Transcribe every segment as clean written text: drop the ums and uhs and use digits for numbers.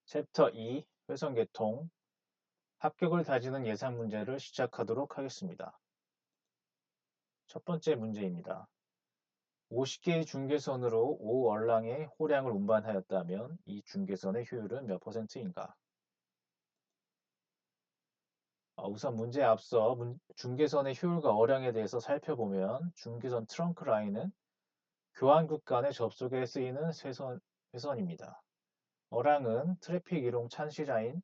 챕터 2 회선 계통 합격을 다지는 예상 문제를 시작하도록 하겠습니다. 첫 번째 문제입니다. 50개의 중계선으로 5얼랑의 호량을 운반하였다면 이 중계선의 효율은 몇 %인가? 우선 문제에 앞서 중계선의 효율과 어량에 대해서 살펴보면 중계선 트렁크 라인은 교환국 간의 접속에 쓰이는 회선입니다. 어랑은 트래픽 이동 찬시라인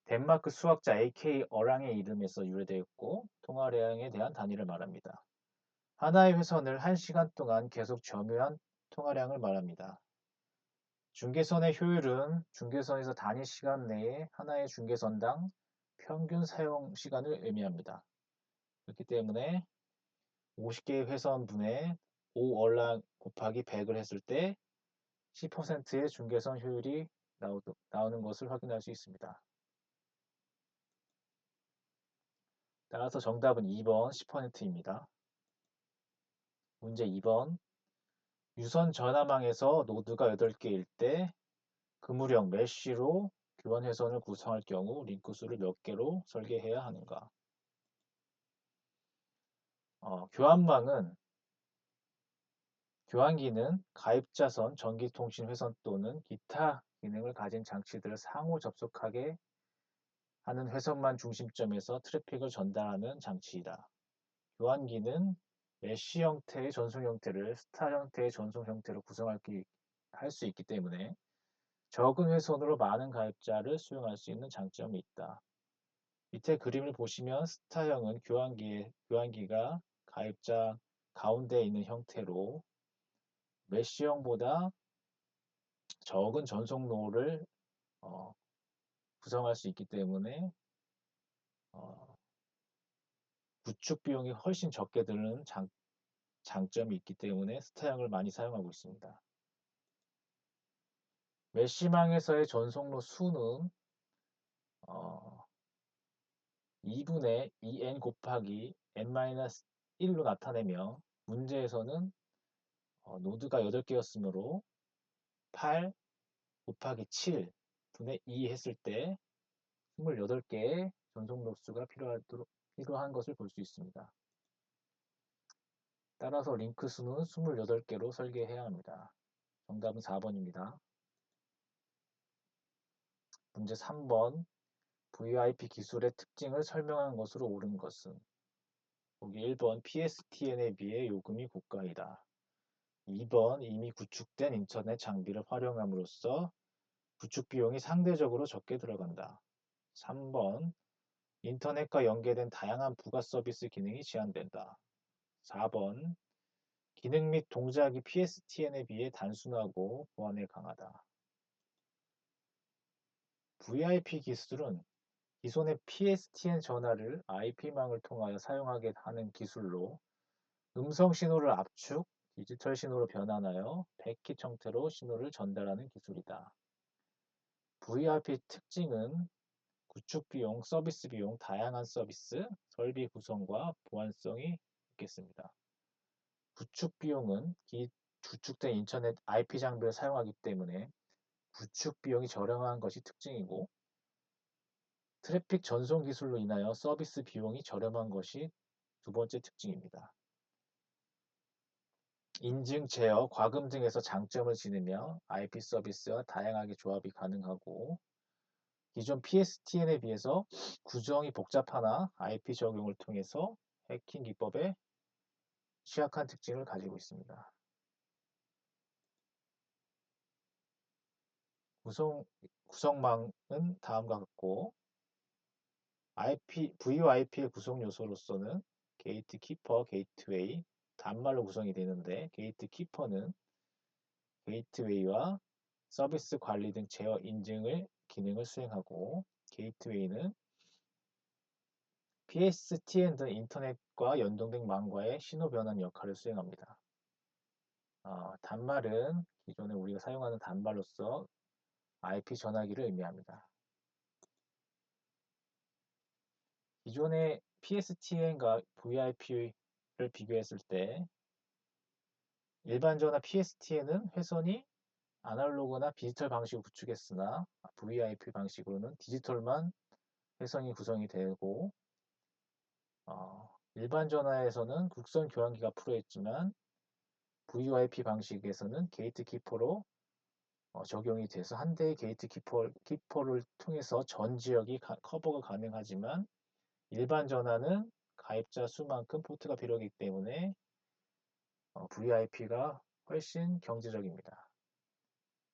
덴마크 수학자 AK 어랑의 이름에서 유래되었고 통화량에 대한 단위를 말합니다. 하나의 회선을 1시간 동안 계속 점유한 통화량을 말합니다. 중계선의 효율은 중계선에서 단위 시간 내에 하나의 중계선당 평균 사용 시간을 의미합니다. 그렇기 때문에 50개의 회선분의 5얼랑 곱하기 100을 했을 때 10%의 중계선 효율이 나오는 것을 확인할 수 있습니다. 따라서 정답은 2번 10%입니다. 문제 2번. 유선 전화망에서 노드가 8개일 때 그물형 메쉬로 교환 회선을 구성할 경우 링크 수를 몇 개로 설계해야 하는가? 교환망은 교환기는 가입자선, 전기통신 회선 또는 기타 기능을 가진 장치들을 상호 접속하게 하는 회선만 중심점에서 트래픽을 전달하는 장치이다. 교환기는 메쉬 형태의 전송 형태를 스타 형태의 전송 형태로 구성할 수 있기 때문에 적은 회선으로 많은 가입자를 수용할 수 있는 장점이 있다. 밑에 그림을 보시면 스타형은 교환기가 가입자 가운데에 있는 형태로 메쉬형보다 적은 전송로를 어, 구성할 수 있기 때문에 어, 구축 비용이 훨씬 적게 드는 장점이 있기 때문에 스타형을 많이 사용하고 있습니다. 메쉬망에서의 전송로 수는 2분의 2n 곱하기 n-1로 나타내며 문제에서는 노드가 8개였으므로 8 곱하기 7 분의 2 했을 때 28개의 전송 로수가 필요한 것을 볼 수 있습니다. 따라서 링크 수는 28개로 설계해야 합니다. 정답은 4번입니다. 문제 3번. VoIP 기술의 특징을 설명한 것으로 옳은 것은? 보기 1번 PSTN에 비해 요금이 고가이다. 2번 이미 구축된 인터넷 장비를 활용함으로써 구축 비용이 상대적으로 적게 들어간다. 3번 인터넷과 연계된 다양한 부가 서비스 기능이 제한된다. 4번 기능 및 동작이 PSTN에 비해 단순하고 보안에 강하다. VoIP 기술은 기존의 PSTN 전화를 IP망을 통하여 사용하게 하는 기술로 음성 신호를 압축, 디지털 신호로 변환하여 패킷 형태로 신호를 전달하는 기술이다. VoIP 특징은 구축 비용, 서비스 비용, 다양한 서비스, 설비 구성과 보안성이 있겠습니다. 구축 비용은 구축된 인터넷 IP 장비를 사용하기 때문에 구축 비용이 저렴한 것이 특징이고 트래픽 전송 기술로 인하여 서비스 비용이 저렴한 것이 두 번째 특징입니다. 인증, 제어, 과금 등에서 장점을 지니며 IP 서비스와 다양하게 조합이 가능하고 기존 PSTN에 비해서 구성이 복잡하나 IP 적용을 통해서 해킹 기법에 취약한 특징을 가지고 있습니다. 구성망은 다음과 같고 VoIP의 구성 요소로서는 게이트 키퍼, 게이트웨이, 단말로 구성이 되는데 게이트 키퍼는 게이트웨이와 서비스 관리 등 제어 인증을 기능을 수행하고 게이트웨이는 PSTN 등 인터넷과 연동된 망과의 신호 변환 역할을 수행합니다. 단말은 기존에 우리가 사용하는 단말로서 IP 전화기를 의미합니다. 기존의 PSTN과 VIP를 비교했을 때 일반 전화 PSTN은 회선이 아날로그나 디지털 방식을 구축했으나 VoIP 방식으로는 디지털만 회선이 구성이 되고 일반 전화에서는 국선 교환기가 풀어있지만 VoIP 방식에서는 게이트키퍼로 적용이 돼서 한 대의 키퍼를 통해서 전 지역이 커버가 가능하지만 일반 전화는 가입자 수만큼 포트가 필요하기 때문에 VoIP가 훨씬 경제적입니다.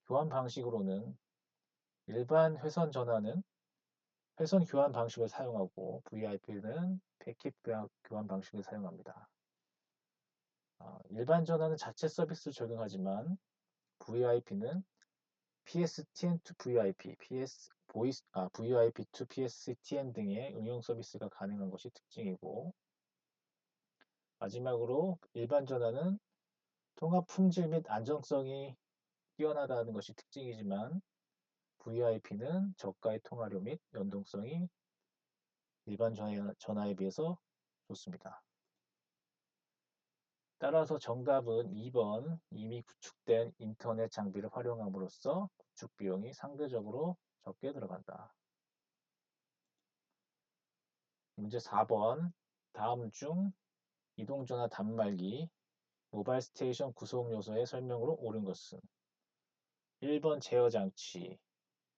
교환 방식으로는 일반 회선 전화는 회선 교환 방식을 사용하고 VoIP는 패킷 교환 방식을 사용합니다. 일반 전화는 자체 서비스를 적용하지만 VoIP는 PSTN to VIP, VoIP to PSTN 등의 응용 서비스가 가능한 것이 특징이고 마지막으로 일반 전화는 통화 품질 및 안정성이 뛰어나다는 것이 특징이지만 VoIP는 저가의 통화료 및 연동성이 일반 전화에 비해서 좋습니다. 따라서 정답은 2번 이미 구축된 인터넷 장비를 활용함으로써 구축 비용이 상대적으로 적게 들어간다. 문제 4번 다음 중 이동전화 단말기 모바일 스테이션 구성 요소의 설명으로 옳은 것은 1번 제어 장치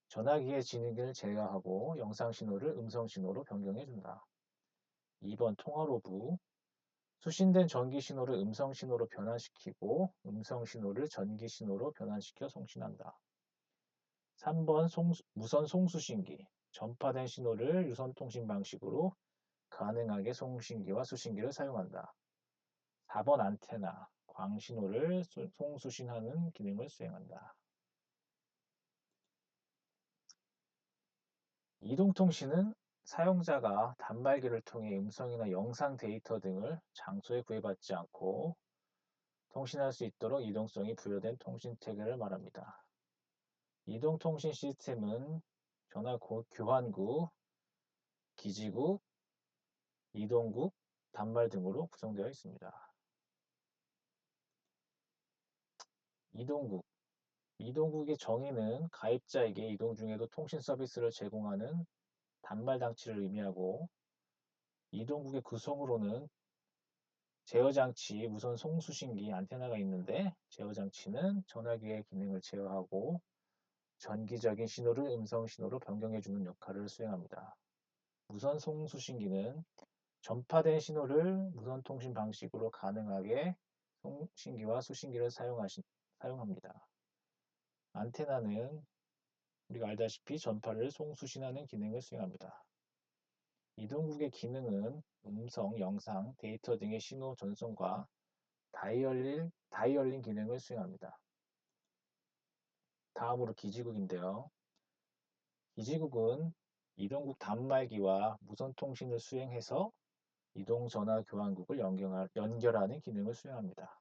전화기의 지능을 제어하고 영상 신호를 음성 신호로 변경해 준다. 2번 통화로부 수신된 전기 신호를 음성 신호로 변환시키고 음성 신호를 전기 신호로 변환시켜 송신한다. 3번 무선 송수신기 전파된 신호를 유선 통신 방식으로 가능하게 송신기와 수신기를 사용한다. 4번 안테나 광신호를 송수신하는 기능을 수행한다. 이동통신은 사용자가 단말기를 통해 음성이나 영상 데이터 등을 장소에 구애받지 않고 통신할 수 있도록 이동성이 부여된 통신 체계를 말합니다. 이동통신 시스템은 전화 교환국, 기지국, 이동국, 단말 등으로 구성되어 있습니다. 이동국 이동국의 정의는 가입자에게 이동 중에도 통신 서비스를 제공하는 단말 장치를 의미하고 이동국의 구성으로는 제어장치, 무선 송수신기, 안테나가 있는데 제어장치는 전화기의 기능을 제어하고 전기적인 신호를 음성 신호로 변경해주는 역할을 수행합니다. 무선 송수신기는 전파된 신호를 무선 통신 방식으로 가능하게 송신기와 수신기를 사용합니다. 안테나는 우리가 알다시피 전파를 송수신하는 기능을 수행합니다. 이동국의 기능은 음성, 영상, 데이터 등의 신호 전송과 다이얼링 기능을 수행합니다. 다음으로 기지국인데요. 기지국은 이동국 단말기와 무선 통신을 수행해서 이동전화 교환국을 연결하는 기능을 수행합니다.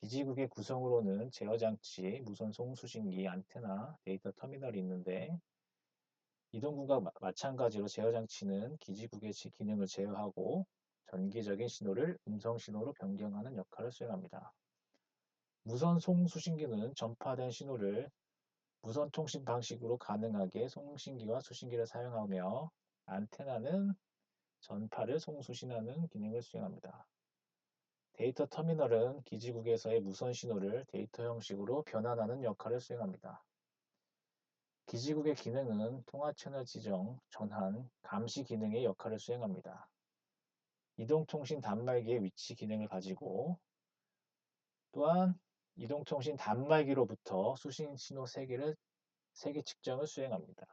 기지국의 구성으로는 제어장치, 무선 송수신기, 안테나, 데이터 터미널이 있는데 이동국과 마찬가지로 제어장치는 기지국의 기능을 제어하고 전기적인 신호를 음성 신호로 변경하는 역할을 수행합니다. 무선 송수신기는 전파된 신호를 무선 통신 방식으로 가능하게 송신기와 수신기를 사용하며 안테나는 전파를 송수신하는 기능을 수행합니다. 데이터 터미널은 기지국에서의 무선 신호를 데이터 형식으로 변환하는 역할을 수행합니다. 기지국의 기능은 통화 채널 지정, 전환, 감시 기능의 역할을 수행합니다. 이동통신 단말기의 위치 기능을 가지고 또한 이동통신 단말기로부터 수신 신호 세기 측정을 수행합니다.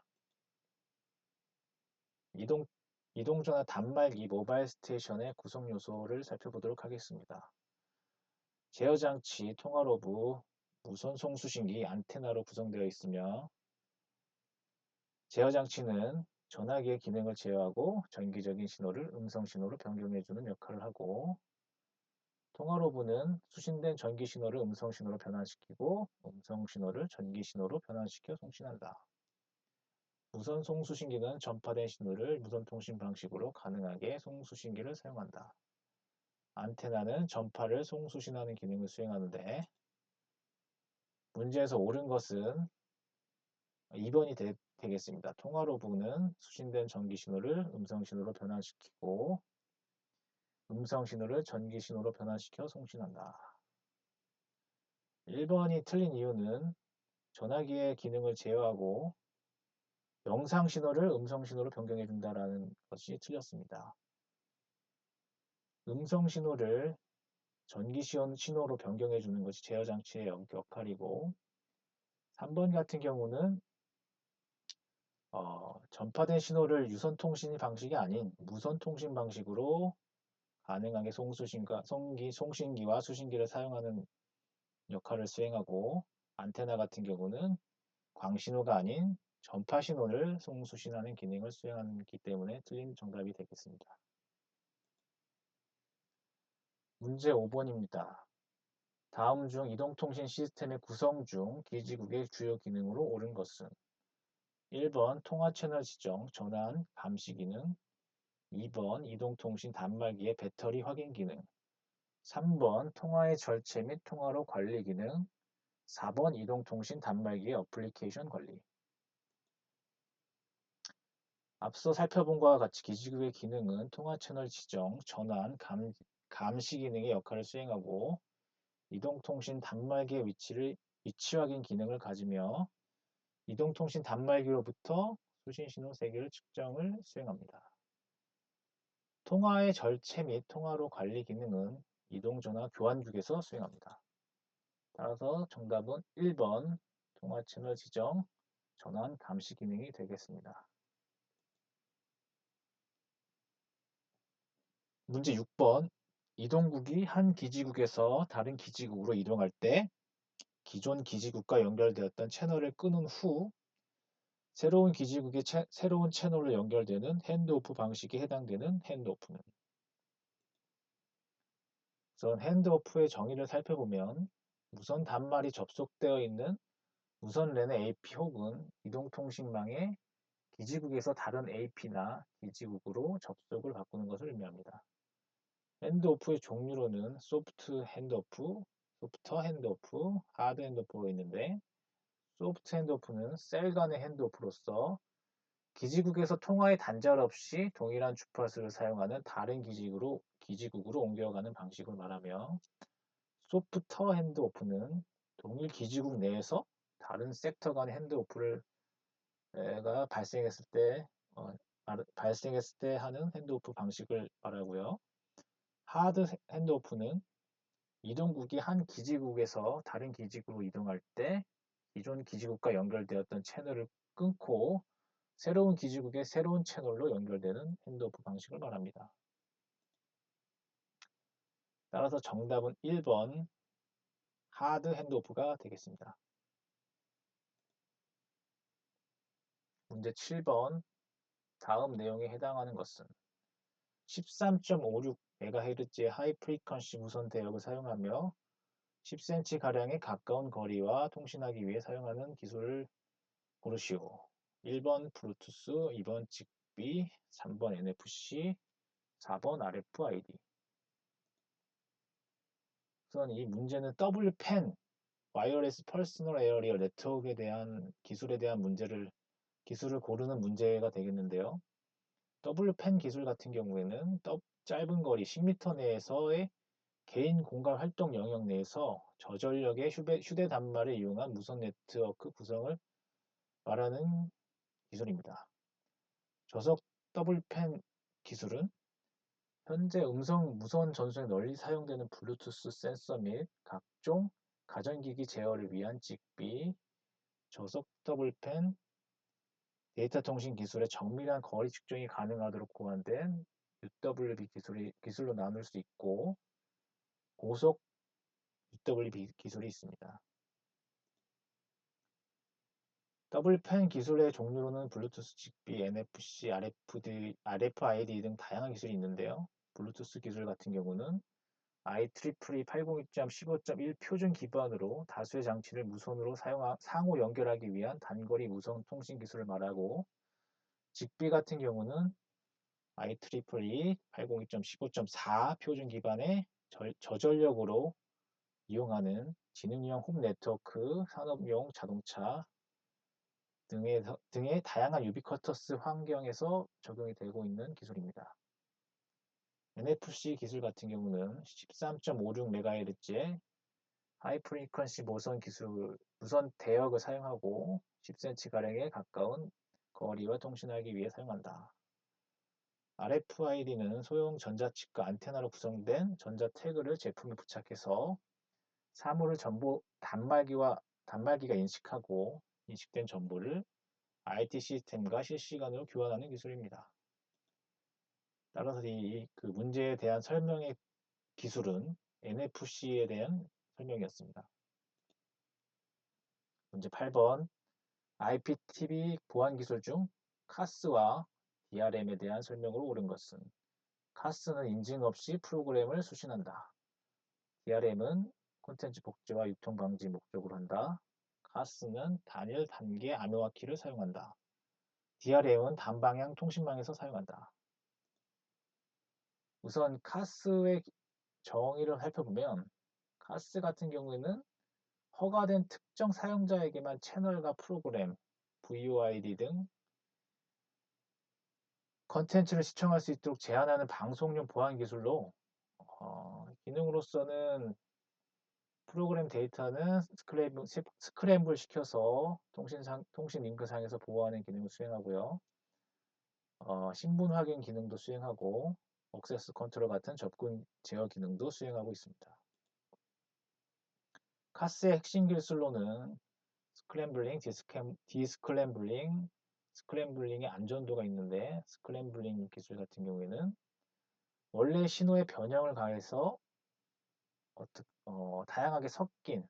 이동전화 단말기 모바일 스테이션의 구성 요소를 살펴보도록 하겠습니다. 제어장치, 통화로부, 무선 송수신기, 안테나로 구성되어 있으며 제어장치는 전화기의 기능을 제어하고 전기적인 신호를 음성 신호로 변경해주는 역할을 하고 통화로부는 수신된 전기 신호를 음성 신호로 변환시키고 음성 신호를 전기 신호로 변환시켜 송신한다. 무선 송수신기는 전파된 신호를 무선 통신 방식으로 가능하게 송수신기를 사용한다. 안테나는 전파를 송수신하는 기능을 수행하는데 문제에서 옳은 것은 2번이 되겠습니다. 통화로부는 수신된 전기 신호를 음성 신호로 변환시키고 음성 신호를 전기 신호로 변환시켜 송신한다. 1번이 틀린 이유는 전화기의 기능을 제어하고 영상 신호를 음성 신호로 변경해 준다라는 것이 틀렸습니다. 음성 신호를 전기 신호로 변경해 주는 것이 제어 장치의 역할이고 3번 같은 경우는 전파된 신호를 유선 통신 방식이 아닌 무선 통신 방식으로 가능하게 송신기와 수신기를 사용하는 역할을 수행하고 안테나 같은 경우는 광신호가 아닌 전파 신호를 송수신하는 기능을 수행하기 때문에 틀린 정답이 되겠습니다. 문제 5번입니다. 다음 중 이동통신 시스템의 구성 중 기지국의 주요 기능으로 옳은 것은 1번 통화 채널 지정, 전환, 감시 기능 2번 이동통신 단말기의 배터리 확인 기능 3번 통화의 절체 및 통화로 관리 기능 4번 이동통신 단말기의 어플리케이션 관리 앞서 살펴본 것과 같이 기지국의 기능은 통화 채널 지정, 전환, 감시 기능의 역할을 수행하고 이동통신 단말기의 위치 확인 기능을 가지며 이동통신 단말기로부터 수신 신호 세기를 측정을 수행합니다. 통화의 절체 및 통화로 관리 기능은 이동전화 교환국에서 수행합니다. 따라서 정답은 1번 통화 채널 지정, 전환, 감시 기능이 되겠습니다. 문제 6번 이동국이 한 기지국에서 다른 기지국으로 이동할 때 기존 기지국과 연결되었던 채널을 끊은 후 새로운 기지국의 새로운 채널로 연결되는 핸드오프 방식에 해당되는 핸드오프는 우선 핸드오프의 정의를 살펴보면 무선 단말이 접속되어 있는 무선 랜의 AP 혹은 이동통신망의 기지국에서 다른 AP나 기지국으로 접속을 바꾸는 것을 의미합니다. 핸드오프의 종류로는 소프트 핸드오프, 소프터 핸드오프, 하드 핸드오프가 있는데 소프트 핸드오프는 셀 간의 핸드오프로서 기지국에서 통화의 단절 없이 동일한 주파수를 사용하는 다른 기지국으로 옮겨가는 방식을 말하며 소프터 핸드오프는 동일 기지국 내에서 다른 섹터 간의 핸드오프가 발생했을 때 하는 핸드오프 방식을 말하고요. 하드 핸드오프는 이동국이 한 기지국에서 다른 기지국으로 이동할 때 기존 기지국과 연결되었던 채널을 끊고 새로운 기지국의 새로운 채널로 연결되는 핸드오프 방식을 말합니다. 따라서 정답은 1번 하드 핸드오프가 되겠습니다. 문제 7번 다음 내용에 해당하는 것은 13.56MHz의 하이 프리퀀시 무선 대역을 사용하며 10cm가량의 가까운 거리와 통신하기 위해 사용하는 기술을 고르시오. 1번 블루투스, 2번 직비, 3번 NFC, 4번 RFID. 우선 이 문제는 WPAN, 와이어리스 퍼스널 에어리어 네트워크에 대한 기술에 대한 기술을 고르는 문제가 되겠는데요. WPAN 기술 같은 경우에는 짧은 거리 10m 내에서의 개인 공간 활동 영역 내에서 저전력의 휴대단말을 이용한 무선 네트워크 구성을 말하는 기술입니다. 저속 WPAN 기술은 현재 음성 무선 전송에 널리 사용되는 블루투스 센서 및 각종 가전기기 제어를 위한 직비, 저속 WPAN 데이터 통신 기술의 정밀한 거리 측정이 가능하도록 고안된 UWB 기술로 나눌 수 있고 고속 UWB 기술이 있습니다. WPAN 기술의 종류로는 블루투스, 직비, NFC, RFID 등 다양한 기술이 있는데요. 블루투스 기술 같은 경우는 IEEE 802.15.1 표준 기반으로 다수의 장치를 무선으로 상호 연결하기 위한 단거리 무선 통신 기술을 말하고 직비 같은 경우는 IEEE 802.15.4 표준 기반의 저전력으로 이용하는 지능형 홈 네트워크, 산업용 자동차 등의 다양한 유비쿼터스 환경에서 적용이 되고 있는 기술입니다. NFC 기술 같은 경우는 13.56MHz의 하이 프리퀀시 무선 대역을 사용하고 10cm가량에 가까운 거리와 통신하기 위해 사용한다. RFID는 소형 전자칩과 안테나로 구성된 전자 태그를 제품에 부착해서 사물을 전부 단말기가 인식하고 인식된 정보를 IT 시스템과 실시간으로 교환하는 기술입니다. 따라서 그 문제에 대한 설명의 기술은 NFC에 대한 설명이었습니다. 문제 8번. IPTV 보안 기술 중 카스와 DRM에 대한 설명으로 옳은 것은? 카스는 인증 없이 프로그램을 수신한다. DRM은 콘텐츠 복제와 유통 방지 목적으로 한다. 카스는 단일 단계 암호화 키를 사용한다. DRM은 단방향 통신망에서 사용한다. 우선 카스의 정의를 살펴보면 카스 같은 경우에는 허가된 특정 사용자에게만 채널과 프로그램, VOID 등 컨텐츠를 시청할 수 있도록 제한하는 방송용 보안 기술로 기능으로서는 프로그램 데이터는 스크램블 시켜서 통신 링크상에서 보호하는 기능을 수행하고요. 신분 확인 기능도 수행하고 액세스 컨트롤 같은 접근 제어 기능도 수행하고 있습니다. 카스의 핵심 기술로는 스크램블링, 디스크램블링, 스크램블링의 안전도가 있는데 스크램블링 기술 같은 경우에는 원래 신호에 변형을 가해서 다양하게 섞인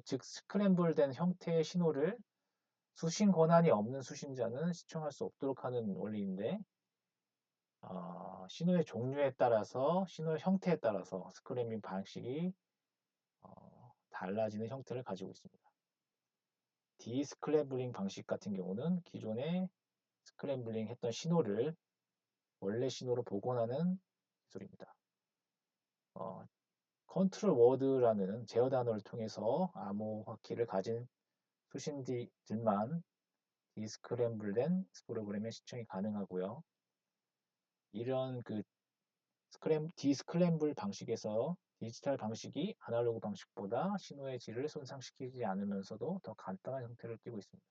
즉 스크램블된 형태의 신호를 수신 권한이 없는 수신자는 시청할 수 없도록 하는 원리인데 신호의 종류에 따라서 신호의 형태에 따라서 스크램블링 방식이 달라지는 형태를 가지고 있습니다. 디스크램블링 방식 같은 경우는 기존에 스크램블링 했던 신호를 원래 신호로 복원하는 기술입니다. 컨트롤 워드라는 제어 단어를 통해서 암호화키를 가진 수신지들만 디스크램블된 프로그램의 시청이 가능하고요. 이런 디스크램블 방식에서 디지털 방식이 아날로그 방식보다 신호의 질을 손상시키지 않으면서도 더 간단한 형태를 띠고 있습니다.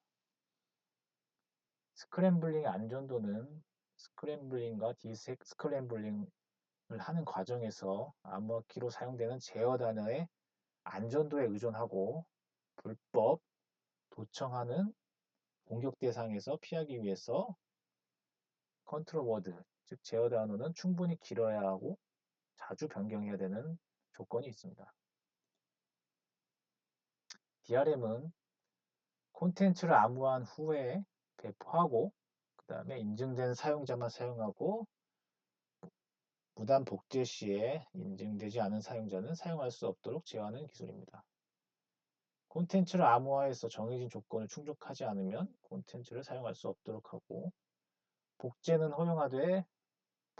스크램블링의 안전도는 스크램블링과 디스크램블링을 하는 과정에서 암호화키로 사용되는 제어 단어의 안전도에 의존하고 불법 도청하는 공격 대상에서 피하기 위해서 컨트롤 워드, 즉 제어 단어는 충분히 길어야 하고 자주 변경해야 되는 조건이 있습니다. DRM은 콘텐츠를 암호화한 후에 배포하고 그 다음에 인증된 사용자만 사용하고 무단 복제 시에 인증되지 않은 사용자는 사용할 수 없도록 제어하는 기술입니다. 콘텐츠를 암호화해서 정해진 조건을 충족하지 않으면 콘텐츠를 사용할 수 없도록 하고 복제는 허용하되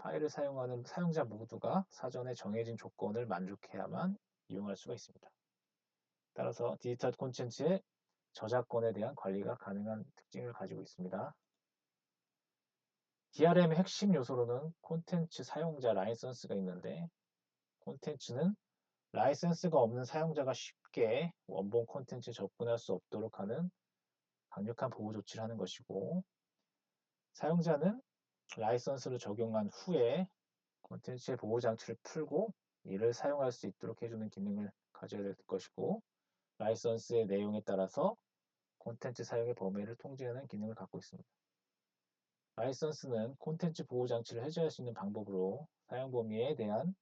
파일을 사용하는 사용자 모두가 사전에 정해진 조건을 만족해야만 이용할 수가 있습니다. 따라서 디지털 콘텐츠의 저작권에 대한 관리가 가능한 특징을 가지고 있습니다. DRM의 핵심 요소로는 콘텐츠 사용자 라이선스가 있는데 콘텐츠는 라이선스가 없는 사용자가 쉽게 원본 콘텐츠에 접근할 수 없도록 하는 강력한 보호 조치를 하는 것이고 사용자는 라이선스를 적용한 후에 콘텐츠의 보호 장치를 풀고 이를 사용할 수 있도록 해주는 기능을 가져야 될 것이고 라이선스의 내용에 따라서 콘텐츠 사용의 범위를 통제하는 기능을 갖고 있습니다. 라이선스는 콘텐츠 보호 장치를 해제할 수 있는 방법으로 사용 범위에 대한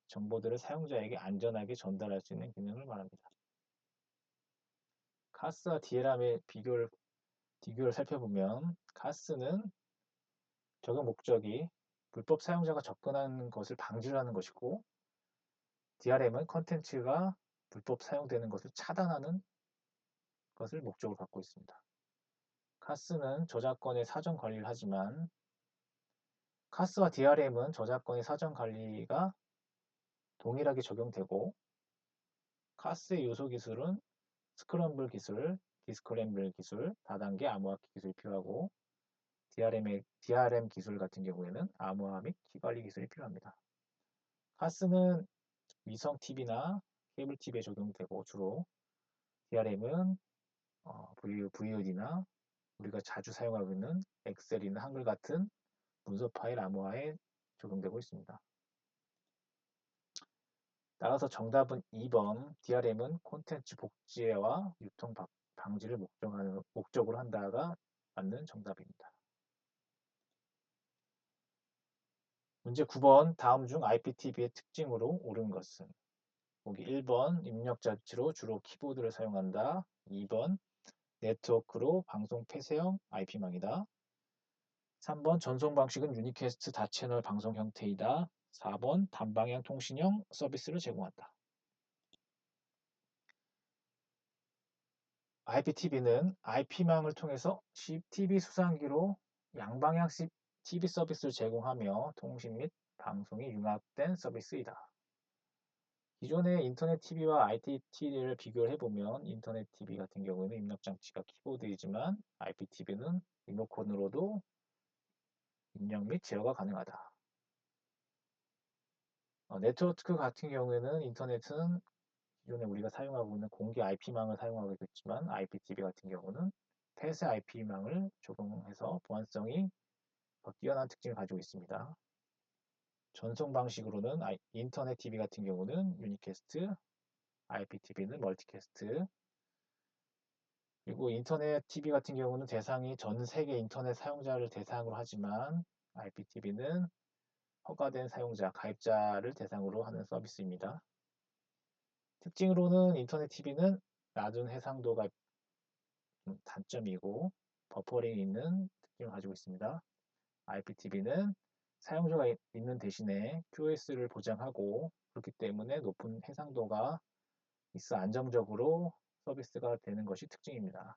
정보들을 사용자에게 안전하게 전달할 수 있는 기능을 말합니다. 카스와 DRM의 비교를 살펴보면 카스는 적용 목적이 불법 사용자가 접근하는 것을 방지하는 것이고 DRM은 컨텐츠가 불법 사용되는 것을 차단하는 것을 목적으로 갖고 있습니다. 카스는 저작권의 사전 관리를 하지만 카스와 DRM은 저작권의 사전 관리가 동일하게 적용되고 카스의 요소 기술은 스크럼블 기술, 디스크램블 기술, 다단계 암호화기 기술이 필요하고 DRM 기술 같은 경우에는 암호화 및 키 관리 기술이 필요합니다. 카스는 위성 TV나 케이블 TV에 적용되고 주로 DRM은 VOD나 우리가 자주 사용하고 있는 엑셀이나 한글 같은 문서 파일 암호화에 적용되고 있습니다. 따라서 정답은 2번 DRM은 콘텐츠 복제와 유통 방지를 목적으로 한다가 맞는 정답입니다. 문제 9번 다음 중 IPTV의 특징으로 옳은 것은? 보기 1번 입력 장치로 주로 키보드를 사용한다. 2번 네트워크로 방송 폐쇄형 IP망이다. 3번 전송 방식은 유니캐스트 다채널 방송 형태이다. 4번 단방향 통신형 서비스를 제공한다. IPTV는 IP망을 통해서 TV 수상기로 양방향 TV 서비스를 제공하며 통신 및 방송이 융합된 서비스이다. 기존의 인터넷 TV와 IPTV를 비교를 해보면 인터넷 TV 같은 경우에는 입력 장치가 키보드이지만 IPTV는 리모컨으로도 입력 및 제어가 가능하다. 네트워크 같은 경우에는 인터넷은 기존에 우리가 사용하고 있는 공개 IP망을 사용하고 있지만 IPTV 같은 경우는 폐쇄 IP망을 적용해서 보안성이 더 뛰어난 특징을 가지고 있습니다. 전송 방식으로는 인터넷 TV 같은 경우는 유니캐스트, IPTV는 멀티캐스트, 그리고 인터넷 TV 같은 경우는 대상이 전 세계 인터넷 사용자를 대상으로 하지만 IPTV는 허가된 사용자, 가입자를 대상으로 하는 서비스입니다. 특징으로는 인터넷 TV는 낮은 해상도가 단점이고 버퍼링이 있는 특징을 가지고 있습니다. IPTV는 사용자가 있는 대신에 QoS를 보장하고 그렇기 때문에 높은 해상도가 있어 안정적으로 서비스가 되는 것이 특징입니다.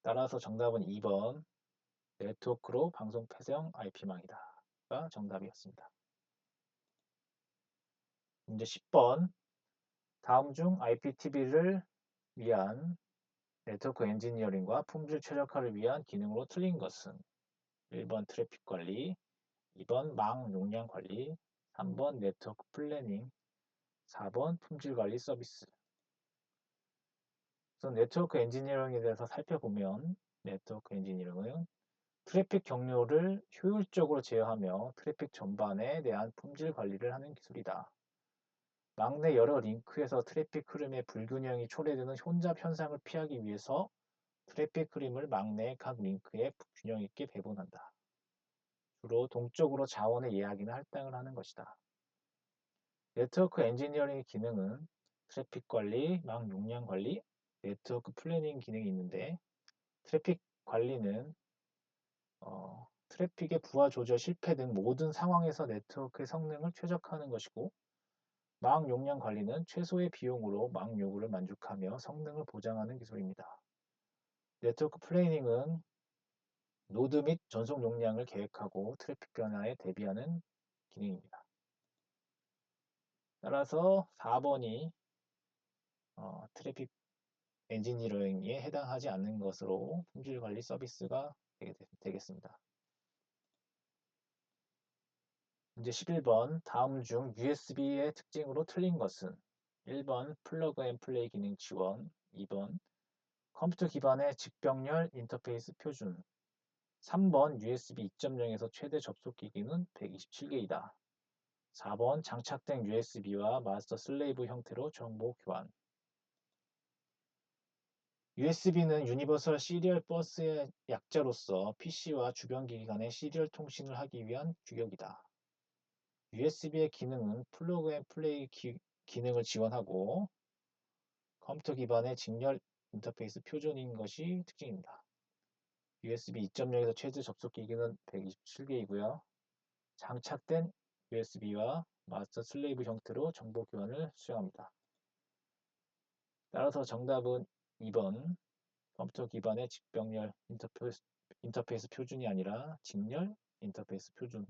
따라서 정답은 2번 네트워크로 방송 폐쇄형 IP망이다가 정답이었습니다. 문제 10번 다음 중 IPTV를 위한 네트워크 엔지니어링과 품질 최적화를 위한 기능으로 틀린 것은? 1번 트래픽 관리, 2번 망 용량 관리, 3번 네트워크 플래닝, 4번 품질 관리 서비스. 우선 네트워크 엔지니어링에 대해서 살펴보면 네트워크 엔지니어링은 트래픽 경로를 효율적으로 제어하며 트래픽 전반에 대한 품질 관리를 하는 기술이다. 막내 여러 링크에서 트래픽 흐름의 불균형이 초래되는 혼잡 현상을 피하기 위해서 트래픽 흐름을 막내 각 링크에 균형 있게 배분한다. 주로 동적으로 자원의 예약이나 할당을 하는 것이다. 네트워크 엔지니어링의 기능은 트래픽 관리, 망 용량 관리, 네트워크 플래닝 기능이 있는데 트래픽 관리는 트래픽의 부하 조절 실패 등 모든 상황에서 네트워크의 성능을 최적화하는 것이고 망 용량 관리는 최소의 비용으로 망 요구를 만족하며 성능을 보장하는 기술입니다. 네트워크 플래닝은 노드 및 전송 용량을 계획하고 트래픽 변화에 대비하는 기능입니다. 따라서 4번이 트래픽 엔지니어링에 해당하지 않는 것으로 품질 관리 서비스가 되겠습니다. 문제 11번 다음 중 USB의 특징으로 틀린 것은? 1번 플러그 앤 플레이 기능 지원, 2번 컴퓨터 기반의 직병렬 인터페이스 표준, 3번 USB 2.0에서 최대 접속 기기는 127개이다. 4번 장착된 USB와 마스터 슬레이브 형태로 정보 교환. USB는 유니버설 시리얼 버스의 약자로서 PC와 주변 기기 간의 시리얼 통신을 하기 위한 규격이다. USB의 기능은 플러그 앤 플레이 기능을 지원하고 컴퓨터 기반의 직렬 인터페이스 표준인 것이 특징입니다. USB 2.0에서 최대 접속 기기는 127개이고요. 장착된 USB와 마스터 슬레이브 형태로 정보 교환을 수행합니다. 따라서 정답은 2번 컴퓨터 기반의 직병렬 인터페이스 표준이 아니라 직렬 인터페이스 표준